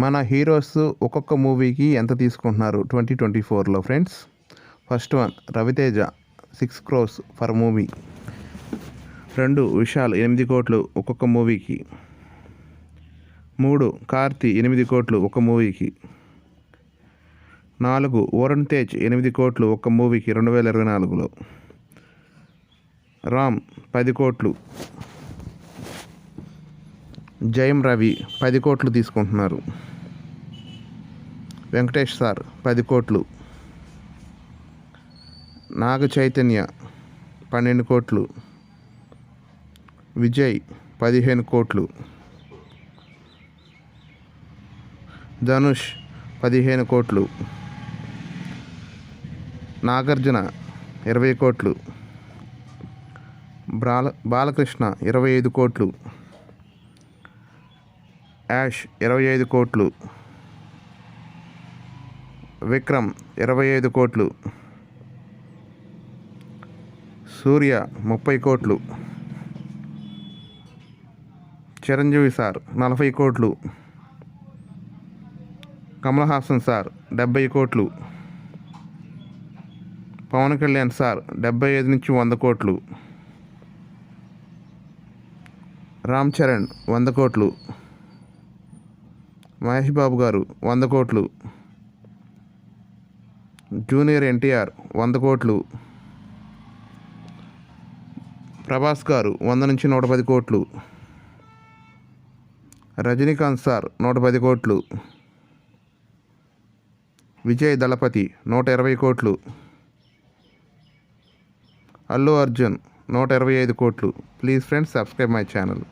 మన హీరోస్ ఒక్కొక్క మూవీకి ఎంత తీసుకుంటున్నారు 2024లో friends? First one Raviteja 6 crores for movie. 2 Vishal 8 కోట్లు ఒక్కొక్క మూవీకి. 3 కార్తీ 8 కోట్లు ఒక మూవీకి. 4 వరుణ్ తేజ్ 8 కోట్లు ఒక మూవీకి 2024లో. రామ్ 10 కోట్లు. జయం రవి 10 కోట్లు తీసుకుంటున్నారు. వెంకటేష్ సార్ 10 కోట్లు. నాగ చైతన్య 12 కోట్లు. విజయ్ 15 కోట్లు. ధనుష్ 15 కోట్లు. నాగార్జున 20 కోట్లు. బాలకృష్ణ 25 కోట్లు. యాష్ 25 కోట్లు. విక్రమ్ 25 కోట్లు. సూర్య 30 కోట్లు. చిరంజీవి సార్ 40 కోట్లు. కమల్ హాసన్ సార్ 70 కోట్లు. పవన్ కళ్యాణ్ సార్ 75 నుంచి 100 కోట్లు. రామ్ చరణ్ 100 కోట్లు. మహేష్ బాబు గారు 100 కోట్లు. జూనియర్ ఎన్టీఆర్ 100 కోట్లు. ప్రభాస్ గారు 100 నుంచి 110 కోట్లు. రజనీకాంత్ సార్ 110 కోట్లు. విజయ్ దళపతి 120 కోట్లు. అల్లు అర్జున్ 125 కోట్లు. Please friends, subscribe my channel.